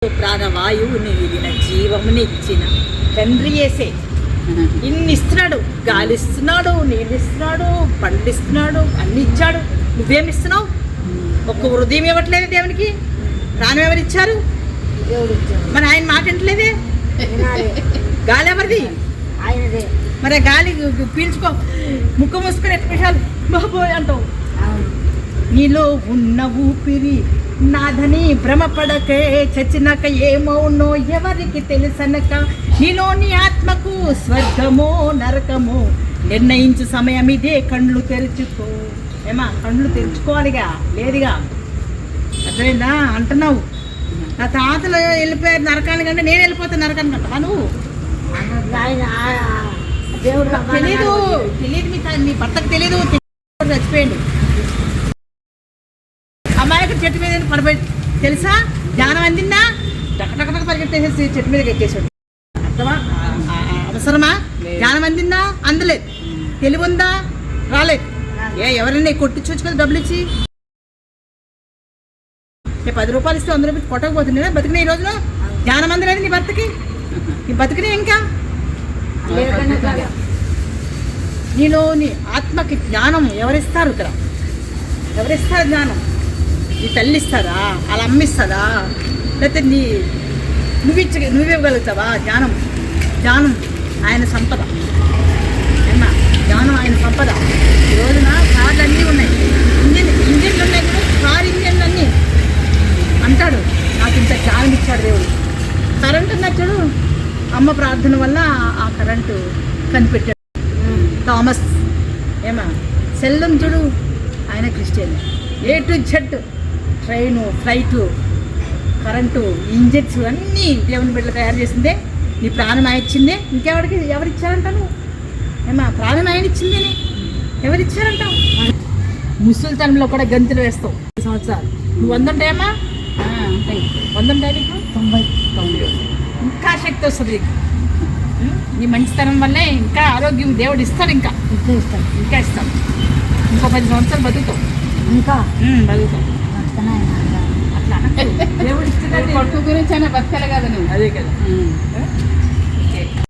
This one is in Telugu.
ప్రాణవాయువుని ఇదిన జీవమునిచ్చిన తండ్రి యేసే ఇన్ని ఇస్తున్నాడు. గాలి ఇస్తున్నాడు, నీళ్ళు ఇస్తున్నాడు, పండ్లు ఇస్తున్నాడు, అన్ని ఇచ్చాడు. నువ్వేమిస్తున్నావు? ఒక్క హృదయం ఇవ్వట్లేదే దేవునికి. ప్రాణం ఎవరిచ్చారు? మరి ఆయన మాట వింటలేదే. గాలి ఎవరిది? ఆయనదే. మరి ఆ గాలి పీల్చుకో, ముక్కు మూసుకొని 8 నిమిషాలు బాబోయ్ అంటావు. నీలో ఉన్న ఊపిరి నాదని భ్రమపడకే, చచ్చినాక ఏమవునో ఎవరికి తెలుసనక. నీలోని ఆత్మకు స్వర్గమో నరకమో నిర్ణయించు సమయం ఇదే. కళ్ళు తెరుచుకో. ఏమా కళ్ళు తెరుచుకోవాలిగా, లేదుగా. అర్థమైందా? అంటున్నావు నా తాతలు వెళ్ళిపోయారు నరకానికి, అంటే నేను వెళ్ళిపోతాను నరకానికి అంటా నువ్వు. దేవుడు తెలీదు మీ భర్తకు తెలీదు. చచ్చిపోయింది అమ్మాయికి చెట్టు మీద పడిపోయి తెలుసా? జ్ఞానం అందిందా? టకటక పరిగెట్టేసేసి చెట్టు మీద ఎక్కేసాడు. అర్థమా? అవసరమా? జ్ఞానం అందిందా? అందలేదు. తెలివి ఉందా? రాలేదు. ఎవరైనా కొట్టి చూసుకొని డబ్బులు ఇచ్చి 10 రూపాయలు ఇస్తే 100 రూపాయలు కొట్టకపోతుంది. బతికినా ఈ రోజున జ్ఞానం అందలేదు నీ భర్తకి. నీ బతికినా ఇంకా నీలోని ఆత్మకి జ్ఞానం ఎవరిస్తారు? ఇక్కడ ఎవరిస్తారు జ్ఞానం? నీ తల్లి ఇస్తుందా? అలా అమ్మిస్తుందా? లేకపోతే నువ్వివ్వగలుగుతావా? జ్ఞానం ఆయన సంపద. ఏమా జ్ఞానం ఆయన సంపద. ఈ రోజున కార్లు అన్నీ ఉన్నాయి, ఇంజిన్లు ఉన్నాయి కూడా. కార్ ఇంజిన్లు అన్నీ అంటాడు నాకు ఇంత జ్ఞానం ఇచ్చాడు దేవుడు. కరెంటు నచ్చాడు, అమ్మ ప్రార్థన వల్ల ఆ కరెంటు కనిపెట్టాడు. థామస్ ఏమా సెల్లం చూడు, ఆయన Christian. A to Z, train, flight, current, engines అన్నీ దేవుని బిడ్డలు తయారు చేసిందే. నీ ప్రాణం ఆయన ఇచ్చిందే. ఇంకెవరికి ఎవరిచ్చారంటావు? ఏమా ప్రాణం ఆయన ఇచ్చిందేనే ఎవరిచ్చారంటావు? ముసలితనంలో కూడా గంతులు వేస్తావు. 10 సంవత్సరాలు నువ్వు 100 ఉంటాయమ్మా? 100 ఉంటాయి నీకు? 90 ఇంకా శక్తి వస్తుంది నీకు. నీ మంచితనం వల్లే ఇంకా ఆరోగ్యం దేవుడు ఇస్తాడు. ఇంకా ఇస్తాడు. ఇంకో 10 సంవత్సరాలు బతుకుతావు. ఇంకా బతుకుతావు. అట్లా దేవుడు ఇస్తున్నాడు. కొడుకు గురించి అయినా బతకాలి కదా నువ్వు. అదే కదా.